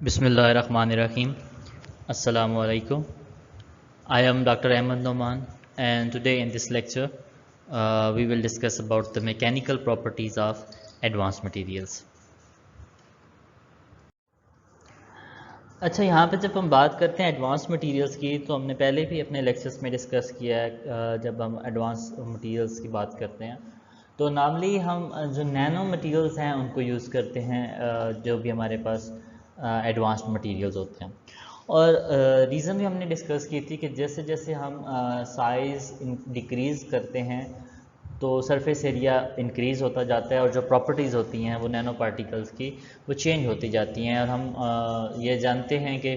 Bismillahirrahmanirrahim. Assalamu alaikum. I am Dr. Ahmed Noman, and today in this lecture we will discuss about the mechanical properties of advanced materials. अच्छा, यहाँ पे जब हम बात करते हैं एडवांस मटेरियल्स की तो हमने पहले भी अपने लेक्चर्स में डिस्कस किया है। जब हम एडवांस मटेरियल्स की बात करते हैं तो नॉर्मली हम जो नैनो मटेरियल्स हैं उनको यूज़ करते हैं, जो भी हमारे पास एडवांस्ड मटेरियल्स होते हैं। और रीज़न भी हमने डिस्कस की थी कि जैसे जैसे हम साइज़ डिक्रीज़ करते हैं तो सरफेस एरिया इंक्रीज़ होता जाता है और जो प्रॉपर्टीज़ होती हैं वो नैनो पार्टिकल्स की वो चेंज होती जाती हैं। और हम ये जानते हैं कि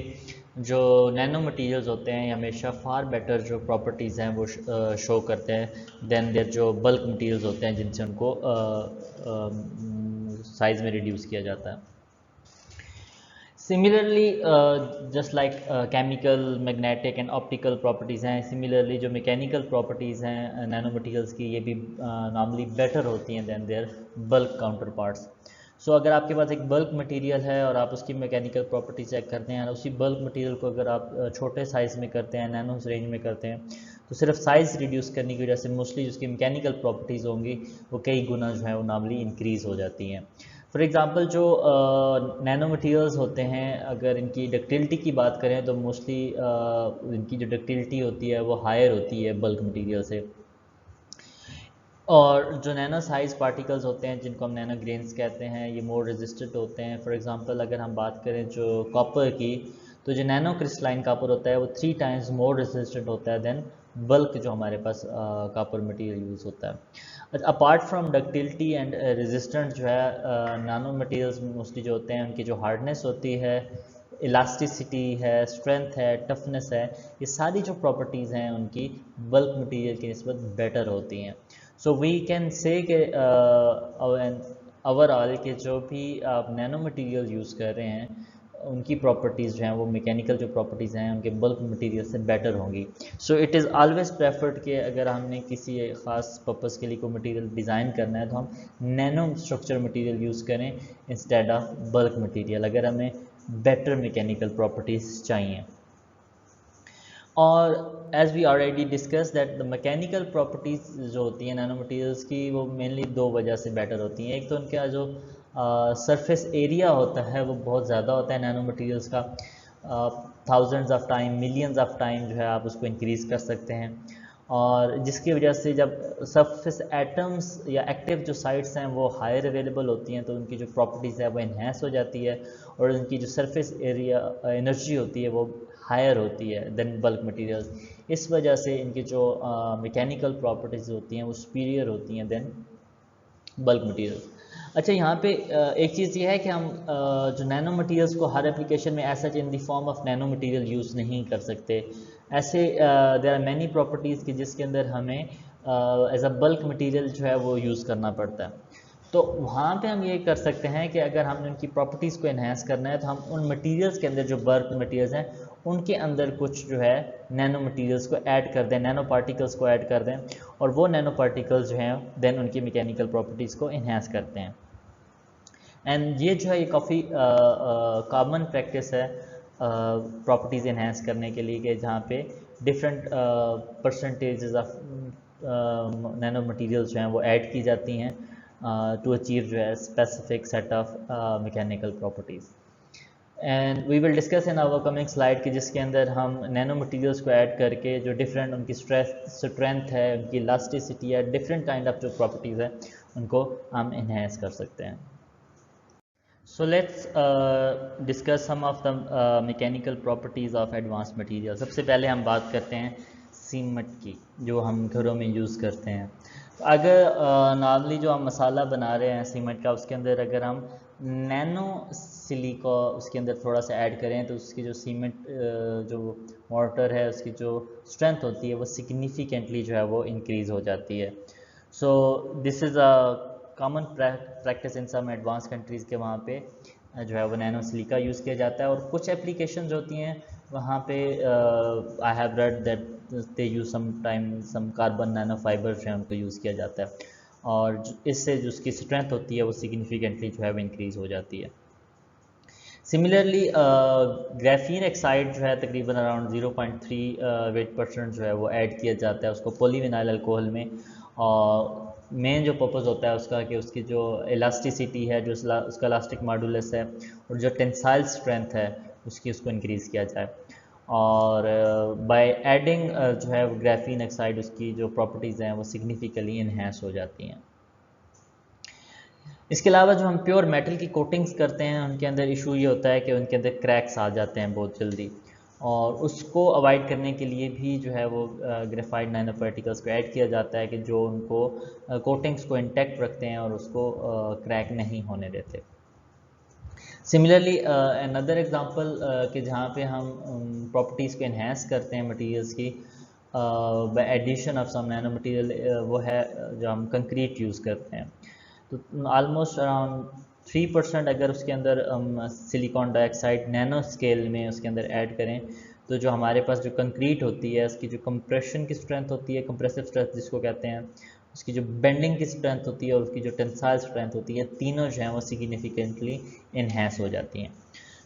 जो नैनो मटेरियल्स होते हैं हमेशा फार बेटर जो प्रॉपर्टीज़ हैं वो शो करते हैं देन देयर जो बल्क मटेरियल्स होते हैं जिनसे उनको साइज़ में रिड्यूस किया जाता है। Similarly, just like chemical, magnetic and optical properties हैं, similarly जो mechanical properties हैं नैनो मटेरियल्स की ये भी नॉर्मली बेटर होती हैं than their bulk counterparts. सो अगर आपके पास एक बल्क मटेरियल है और आप उसकी मैकेनिकल प्रॉपर्टी चेक करते हैं और उसी बल्क मटेरियल को अगर आप छोटे साइज़ में करते हैं, नैनो रेंज में करते हैं, तो सिर्फ साइज़ रिड्यूस करने की वजह से मोस्टली जिसकी मैकेनिकल प्रॉपर्टीज़ होंगी वो कई गुना जो है वो नॉर्मली इंक्रीज़ हो जाती हैं। फॉर एग्ज़ाम्पल जो नैनो मटेरियल्स होते हैं अगर इनकी डक्टिलिटी की बात करें तो मोस्टली इनकी जो डक्टिलिटी होती है वो हायर होती है बल्क मटेरियल से। और जो नैनो साइज़ पार्टिकल्स होते हैं जिनको हम नैनो ग्रेन्स कहते हैं ये मोर रेजिस्टेंट होते हैं। फॉर एग्ज़ाम्पल अगर हम बात करें जो कॉपर की तो जो नैनो क्रिस्टलाइन कॉपर होता है वो 3 टाइम्स मोर रेजिस्टेंट होता है देन बल्क जो हमारे पास कॉपर मटेरियल यूज़ होता है। Apart from ductility and resistance जो है नैनो मटेरियल्स मोस्टली जो होते हैं उनकी जो हार्डनेस होती है, इलास्टिसिटी है, स्ट्रेंथ है, टफनेस है, ये सारी जो प्रॉपर्टीज़ हैं उनकी बल्क मटेरियल की निस्बत बेटर होती हैं। सो वी कैन से कि ओवरऑल के जो भी आप नैनो मटेरियल यूज़ कर रहे हैं उनकी प्रॉपर्टीज़ जो हैं वो मैकेनिकल जो प्रॉपर्टीज़ हैं उनके बल्क मटेरियल से बेटर होंगी। So it is always preferred कि अगर हमने किसी ख़ास पर्पज़ के लिए कोई मटेरियल डिज़ाइन करना है तो हम नैनो स्ट्रक्चर मटेरियल यूज़ करें इंस्टेड ऑफ बल्क मटेरियल, अगर हमें बेटर मैकेनिकल प्रॉपर्टीज़ चाहिए। और as we already discuss that the mechanical properties जो होती हैं नैनो मटेरियल्स की वो मेनली दो वजह से बेटर होती हैं। एक तो उनका जो सरफेस एरिया होता है वो बहुत ज़्यादा होता है नैनो मटेरियल्स का, thousands of time, millions of time जो है आप उसको इंक्रीज़ कर सकते हैं। और जिसकी वजह से जब सरफेस एटम्स या एक्टिव जो साइट्स हैं वो हायर अवेलेबल होती हैं तो उनकी जो प्रॉपर्टीज़ है वो इन्हेंस हो जाती है और उनकी जो सरफेस एरिया एनर्जी होती है वो हायर होती है देन बल्क मटेरियल्स। इस वजह से इनकी जो मैकेनिकल प्रॉपर्टीज़ होती हैं वो सुपीरियर होती हैं देन बल्क मटेरियल्स। अच्छा, यहाँ पे एक चीज़ ये है कि हम जो नैनो मटेरियल्स को हर एप्लीकेशन में ऐसा in the form of nano material use नहीं कर सकते। ऐसे देयर आर मैनी प्रॉपर्टीज़ कि जिसके अंदर हमें एज अ बल्क मटेरियल जो है वो यूज़ करना पड़ता है। तो वहाँ पे हम ये कर सकते हैं कि अगर हमने उनकी प्रॉपर्टीज़ को इन्हेंस करना है तो हम उन मटेरियल्स के अंदर जो बल्क मटेरियल्स हैं उनके अंदर कुछ जो है नैनो मटेरियल्स को ऐड कर दें, नैनो पार्टिकल्स को ऐड कर दें और वो नैनो पार्टिकल्स जो हैं देन उनकी मैकेनिकल प्रॉपर्टीज़ को इन्हेंस करते हैं। एंड ये जो है ये काफ़ी कॉमन प्रैक्टिस है प्रॉपर्टीज़ इन्हेंस करने के लिए कि जहाँ पे different percentages of nano materials जो हैं वो ऐड की जाती हैं टू अचीव जो है specific set of mechanical properties. And we will discuss in our coming slide कि जिसके अंदर हम नैनो मटेरियल्स को ऐड करके जो डिफरेंट उनकी स्ट्रेंथ है, उनकी इलास्टिसिटी है, डिफरेंट काइंड ऑफ जो प्रॉपर्टीज़ है उनको हम इन्हेंस कर सकते हैं। So let's discuss some of the mechanical properties of advanced material. सबसे पहले हम बात करते हैं सीमेंट की जो हम घरों में यूज़ करते हैं। तो अगर नॉर्मली जो हम मसाला बना रहे हैं सीमेंट का उसके अंदर अगर हम नैनो सिलिका उसके अंदर थोड़ा सा ऐड करें तो उसकी जो सीमेंट जो मोर्टर है उसकी जो स्ट्रेंथ होती है वो सिग्निफिकेंटली जो है वो इंक्रीज़ हो जाती है। So this is a common practice in some advance countries के वहाँ पे जो है वो नैनो सिलिका यूज़ किया जाता है। और कुछ एप्लीकेशंस होती हैं वहाँ पे I have read that they use some carbon nano fibre जो है उनको यूज़ किया जाता है और इससे जो उसकी स्ट्रेंथ होती है वो सिग्निफिकेंटली जो है वो इंक्रीज़ हो जाती है। सिमिलरली ग्राफीन ऑक्साइड जो है तकरीबन अराउंड 0.3 वेट % जो है वो ऐड किया जाता है उसको पॉलीविनाइल अल्कोहल में। और मेन जो पर्पस होता है उसका कि उसकी जो इलास्टिसिटी है, जो उसका इलास्टिक मॉडुलस है और जो टेंसाइल स्ट्रेंथ है उसको इंक्रीज़ किया जाए। और बाय एडिंग जो है ग्राफीन ऑक्साइड उसकी जो प्रॉपर्टीज़ हैं वो सिग्निफिकेंटली इन्हेंस हो जाती हैं। इसके अलावा जो हम प्योर मेटल की कोटिंग्स करते हैं उनके अंदर इशू ये होता है कि उनके अंदर क्रैक्स आ जाते हैं बहुत जल्दी, और उसको अवॉइड करने के लिए भी जो है वो ग्रेफाइट नैनो पार्टिकल्स को ऐड किया जाता है कि जो उनको कोटिंग्स को इंटैक्ट रखते हैं और उसको क्रैक नहीं होने देते। सिमिलरली अनदर एग्जांपल कि जहाँ पे हम प्रॉपर्टीज़ को इन्हेंस करते हैं मटेरियल्स की by addition of some nano material, वो है जो हम कंक्रीट यूज़ करते हैं। तो ऑलमोस्ट अराउंड 3% अगर उसके अंदर हम सिलिकॉन डाइऑक्साइड नैनो स्केल में उसके अंदर ऐड करें तो जो हमारे पास जो कंक्रीट होती है उसकी जो कंप्रेशन की स्ट्रेंथ होती है, कंप्रेसिव स्ट्रेंथ जिसको कहते हैं, उसकी जो बेंडिंग की स्ट्रेंथ होती है और उसकी जो टेंसाइल स्ट्रेंथ होती है, तीनों जो हैं वो सिग्निफिकेंटली इन्हेंस हो जाती हैं।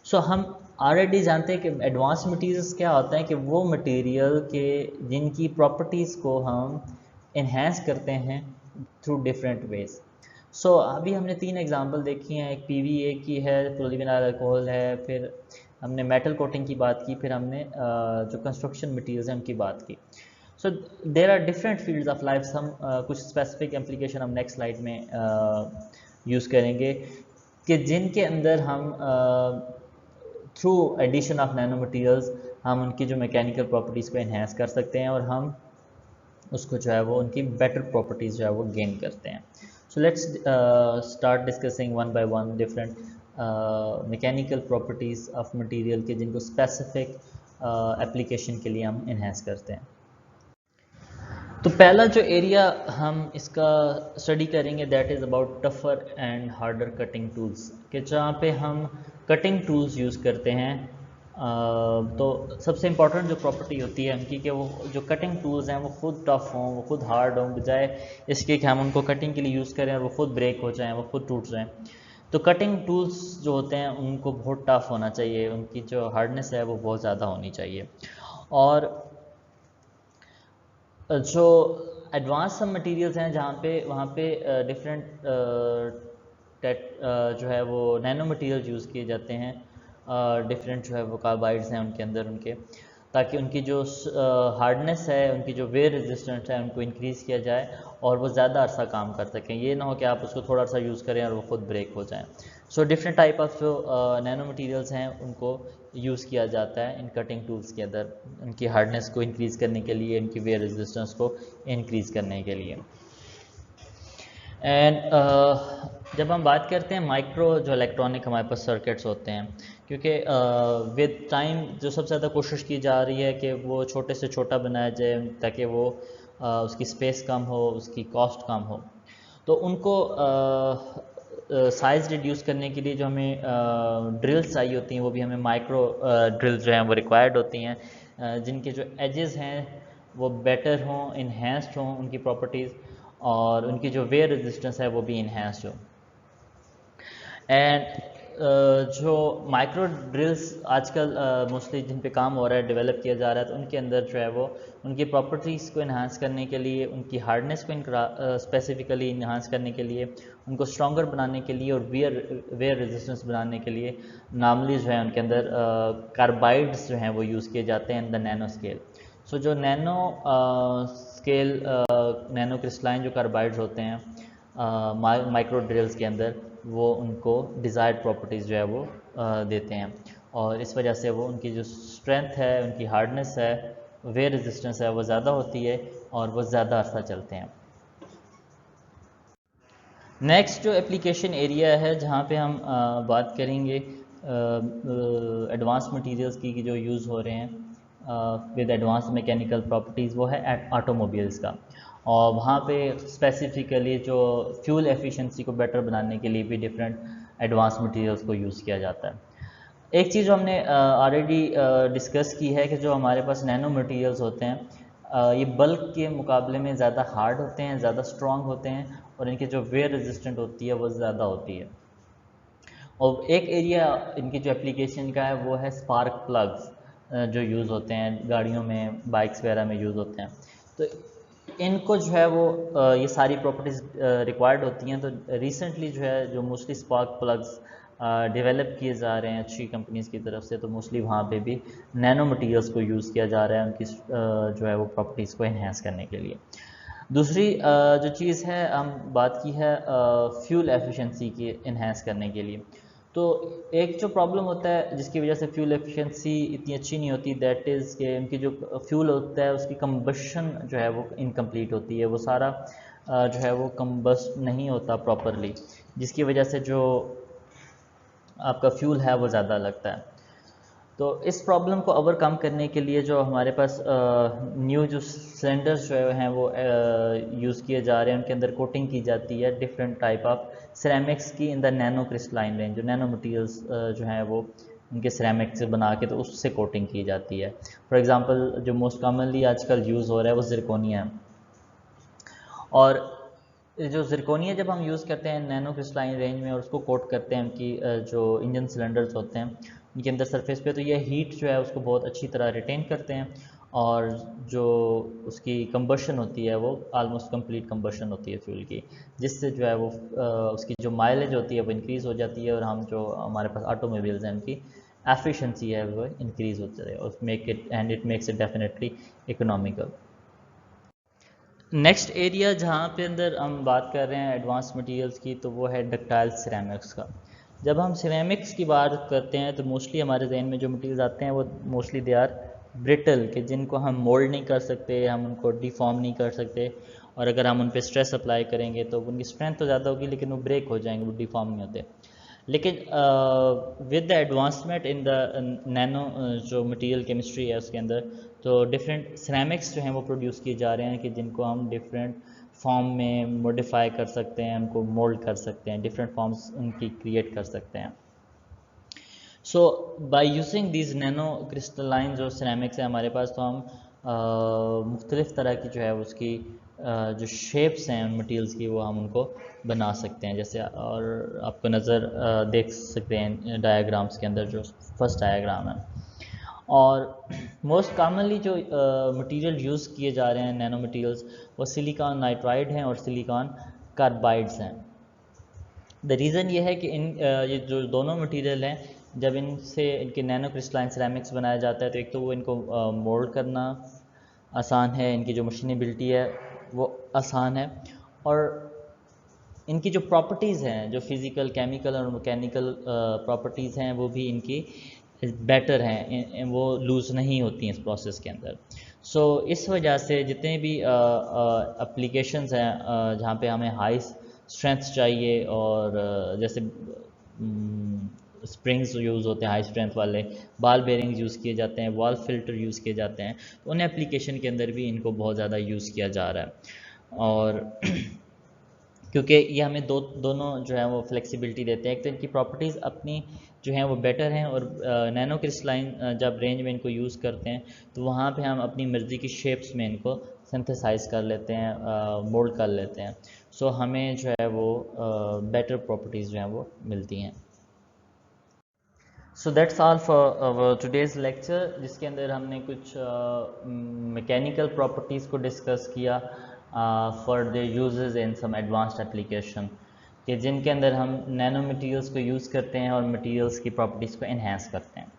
सो हम ऑलरेडी जानते हैं कि एडवांस मटेरियल्स क्या होता है कि वो मटेरियल के जिनकी प्रॉपर्टीज़ को हम इन्हेंस करते हैं थ्रू डिफरेंट वेज। सो अभी हमने 3 एग्जांपल देखी हैं, एक पीवीए की है, पॉलीविनाइल अल्कोहल है, फिर हमने मेटल कोटिंग की बात की, फिर हमने जो कंस्ट्रक्शन मटेरियल्स हैं उनकी बात की। So there are different fields of life. हम कुछ स्पेसिफिक एप्लीकेशन हम नेक्स्ट स्लाइड में यूज़ करेंगे कि जिनके अंदर हम through addition of nano materials हम उनकी जो मैकेनिकल प्रॉपर्टीज़ को इन्हेंस कर सकते हैं और हम उसको जो है वो उनकी बेटर प्रॉपर्टीज़ जो है वो गेन करते हैं। So let's start discussing one by one different mechanical properties of material के जिनको स्पेसिफिक एप्लीकेशन के लिए हम इन्हेंस करते हैं। तो पहला जो एरिया हम इसका स्टडी करेंगे that is about tougher and harder cutting tools, कि जहाँ पे हम कटिंग टूल्स यूज़ करते हैं। तो सबसे इम्पॉर्टेंट जो प्रॉपर्टी होती है उनकी कि वो जो कटिंग टूल्स हैं वो खुद टफ़ हों, वो खुद हार्ड हों, बजाय इसके कि हम उनको कटिंग के लिए यूज़ करें और वो खुद ब्रेक हो जाएं, वो खुद टूट जाएं। तो कटिंग टूल्स जो होते हैं उनको बहुत टफ़ होना चाहिए, उनकी जो हार्डनेस है वो बहुत ज़्यादा होनी चाहिए। और जो एडवांस सब मटेरियल्स हैं जहाँ पे वहाँ पे डिफरेंट जो है वो नैनो मटेरियल यूज़ किए जाते हैं, डिफरेंट जो है वो कार्बाइड्स हैं उनके अंदर उनके, ताकि उनकी जो हार्डनेस है, उनकी जो वेयर रेजिस्टेंस है उनको इंक्रीज़ किया जाए और वो ज़्यादा अरसा काम कर सकें। ये ना हो कि आप उसको थोड़ा सा यूज़ करें और वो खुद ब्रेक हो जाएँ। सो डिफरेंट टाइप ऑफ जो नैनो मटेरियल्स हैं उनको यूज़ किया जाता है इन कटिंग टूल्स के अंदर, उनकी हार्डनेस को इंक्रीज़ करने के लिए, इनकी वेयर रेजिस्टेंस को इंक्रीज़ करने के लिए। एंड जब हम बात करते हैं माइक्रो जो इलेक्ट्रॉनिक हमारे पास सर्किट्स होते हैं, क्योंकि विद टाइम जो सबसे ज़्यादा कोशिश की जा रही है कि वो छोटे से छोटा बनाया जाए ताकि वो उसकी स्पेस कम हो, उसकी कॉस्ट कम हो। तो उनको साइज़ रिड्यूस करने के लिए जो हमें ड्रिल्स चाहिए होती हैं वो भी हमें माइक्रो ड्रिल्स जो हैं वो रिक्वायर्ड होती हैं, जिनके जो एजेस हैं वो बेटर हों, इन्हेंस्ड हों उनकी प्रॉपर्टीज़, और उनकी जो वेयर रेजिस्टेंस है वो भी इन्हेंस्ड हो। एंड जो माइक्रो ड्रिल्स आजकल मोस्टली जिन पे काम हो रहा है, डेवलप किया जा रहा है, तो उनके अंदर जो है वो उनकी प्रॉपर्टीज़ को इन्हांस करने के लिए, उनकी हार्डनेस को स्पेसिफिकली इन्हांस करने के लिए, उनको स्ट्रॉन्गर बनाने के लिए और वेयर रेजिस्टेंस बनाने के लिए नॉर्मली जो है उनके अंदर कार्बाइड्स जो हैं वो यूज़ किए जाते हैं इन द नैनो स्केल। सो जो नैनो स्केल नैनो क्रिस्टलाइन जो कार्बाइड्स होते हैं माइक्रो ड्रिल्स के अंदर, वो उनको डिज़ायर्ड प्रॉपर्टीज़ जो है वो देते हैं, और इस वजह से वो उनकी जो स्ट्रेंथ है, उनकी हार्डनेस है, वेयर रेजिस्टेंस है वो ज़्यादा होती है और वो ज़्यादा अर्सा चलते हैं। नेक्स्ट जो एप्लीकेशन एरिया है जहाँ पे हम बात करेंगे एडवांस मटेरियल्स की जो यूज़ हो रहे हैं विद एडवांस मैकेनिकल प्रॉपर्टीज़, वो है ऑटोमोबाइल्स का। और वहाँ पे स्पेसिफिकली जो फ्यूल एफिशिएंसी को बेटर बनाने के लिए भी डिफरेंट एडवांस मटेरियल्स को यूज़ किया जाता है। एक चीज़ जो हमने ऑलरेडी डिस्कस की है कि जो हमारे पास नैनो मटेरियल्स होते हैं ये बल्क के मुकाबले में ज़्यादा हार्ड होते हैं, ज़्यादा स्ट्रॉन्ग होते हैं, और इनकी जो वेयर रेजिस्टेंट होती है वो ज़्यादा होती है। और एक एरिया इनकी जो एप्लीकेशन का है वो है स्पार्क प्लग्स, जो यूज़ होते हैं गाड़ियों में, बाइक्स वगैरह में यूज़ होते हैं। तो इनको जो है वो ये सारी प्रॉपर्टीज़ रिक्वायर्ड होती हैं। तो रिसेंटली जो है जो मोस्टली स्पार्क प्लग्स डेवलप किए जा रहे हैं अच्छी कंपनीज़ की तरफ से, तो मोस्टली वहाँ पे भी नैनो मटेरियल्स को यूज़ किया जा रहा है उनकी जो है वो प्रॉपर्टीज़ को इन्हेंस करने के लिए। दूसरी जो चीज़ है, हम बात की है फ्यूल एफिशिएंसी की इन्हेंस करने के लिए। तो एक जो प्रॉब्लम होता है जिसकी वजह से फ्यूल एफिशिएंसी इतनी अच्छी नहीं होती, दैट इज़ कि उनकी जो फ्यूल होता है उसकी कंबशन जो है वो इनकम्प्लीट होती है, वो सारा जो है वो कंबस्ट नहीं होता प्रॉपरली, जिसकी वजह से जो आपका फ्यूल है वो ज़्यादा लगता है। तो इस प्रॉब्लम को ओवरकम करने के लिए जो हमारे पास न्यू जो सिलेंडर्स जो हैं वो यूज़ किए जा रहे हैं, उनके अंदर कोटिंग की जाती है डिफरेंट टाइप ऑफ सिरेमिक्स की in the nano crystalline range. जो नैनो मटेरियल्स जो हैं वो उनके सिरेमिक से बना के तो उससे कोटिंग की जाती है। फॉर एग्जांपल जो मोस्ट कॉमनली आजकल यूज़ हो रहा है वो ज़िरकोनिया है। और जो ज़िरकोनिया जब हम यूज़ करते हैं नैनो क्रिस्टलाइन रेंज में और उसको कोट करते हैं उनकी जो इंजन सिलेंडर्स होते हैं उनके अंदर सरफेस पे, तो ये हीट जो है उसको बहुत अच्छी तरह रिटेन करते हैं, और जो उसकी कंबशन होती है वो आलमोस्ट कंप्लीट कंबशन होती है फ्यूल की, जिससे जो है वो उसकी जो माइलेज होती है वो इंक्रीज़ हो जाती है, और हम जो हमारे पास ऑटोमोबाइल्स हैं उनकी एफिशिएंसी है वो इंक्रीज़ होती है, और make it and it makes it definitely economical. Next area जहाँ पे अंदर हम बात कर रहे हैं एडवांस मटेरियल्स की, तो वो है डक्टाइल सिरेमिक्स का। जब हम सिरेमिक्स की बात करते हैं तो मोस्टली हमारे जहन में जो मटेरियल्स आते हैं वो मोस्टली दे आर ब्रिटल, के जिनको हम मोल्ड नहीं कर सकते, हम उनको डिफॉर्म नहीं कर सकते, और अगर हम उन पर स्ट्रेस अप्लाई करेंगे तो उनकी स्ट्रेंथ तो ज़्यादा होगी लेकिन वो ब्रेक हो जाएंगे, वो डिफॉर्म नहीं होते। लेकिन with the advancement in the nano जो मटेरियल केमिस्ट्री है उसके अंदर, तो डिफरेंट सिरेमिक्स जो हैं वो प्रोड्यूस किए जा रहे हैं कि जिनको हम डिफरेंट फॉर्म में मॉडिफाई कर सकते हैं, उनको मोल्ड कर सकते हैं, डिफरेंट फॉर्म्स उनकी क्रिएट कर सकते हैं। So by using these nano crystalline जो सिरेमिक्स है हमारे पास, तो हम मुख्तलिफ़ तरह की जो है उसकी जो शेप्स हैं उन मटेरियल्स की वो हम उनको बना सकते हैं। जैसे और आपको नज़र देख सकते हैं डायग्राम्स के अंदर, जो फर्स्ट डायग्राम है। और मोस्ट कॉमनली जो मटेरियल यूज़ किए जा रहे हैं नैनो मटेरियल्स, वो सिलिकॉन नाइट्राइड हैं और सिलिकॉन कार्बाइड्स हैं। द रीज़न ये है कि ये जो दोनों मटेरियल हैं, जब इनसे इनके नैनो क्रिस्टलाइन सिरेमिक्स बनाया जाता है तो एक तो वो इनको मोल्ड करना आसान है, इनकी जो मशीनेबिलिटी है वो आसान है, और इनकी जो प्रॉपर्टीज़ हैं, जो फिज़िकल, केमिकल और मैकेनिकल प्रॉपर्टीज़ हैं, वो भी इनकी बेटर हैं, वो लूज़ नहीं होती हैं इस प्रोसेस के अंदर। सो इस वजह से जितने भी एप्लीकेशंस हैं जहाँ पे हमें हाई स्ट्रेंथ चाहिए, और जैसे स्प्रिंग्स यूज़ होते हैं हाई स्ट्रेंथ वाले, बाल बेरिंग्स यूज़ किए जाते हैं, वॉल फिल्टर यूज़ किए जाते हैं, तो उन एप्लीकेशन के अंदर भी इनको बहुत ज़्यादा यूज़ किया जा रहा है। और क्योंकि ये हमें दोनों जो है वो फ्लेक्सिबिलिटी देते हैं। एक तो इनकी प्रॉपर्टीज़ अपनी जो हैं वो बेटर हैं, और नैनो क्रिस्टलाइन जब रेंज में इनको यूज़ करते हैं तो वहाँ पे हम अपनी मर्ज़ी की शेप्स में इनको सिंथेसाइज कर लेते हैं, मोल्ड कर लेते हैं। सो हमें जो है वो बेटर प्रॉपर्टीज़ जो हैं वो मिलती हैं। So that's all for today's lecture, जिसके अंदर हमने कुछ मैकेनिकल प्रॉपर्टीज़ को डिस्कस किया for the uses in some advanced application, कि जिनके अंदर हम नैनो मटेरियल्स को यूज़ करते हैं और मटेरियल्स की प्रॉपर्टीज़ को इन्हेंस करते हैं।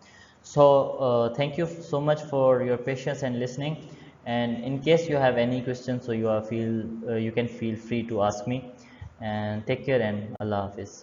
So thank you so much for your patience and listening, and in case you have any questions, so you can feel free to ask me, and take care and Allah Hafiz.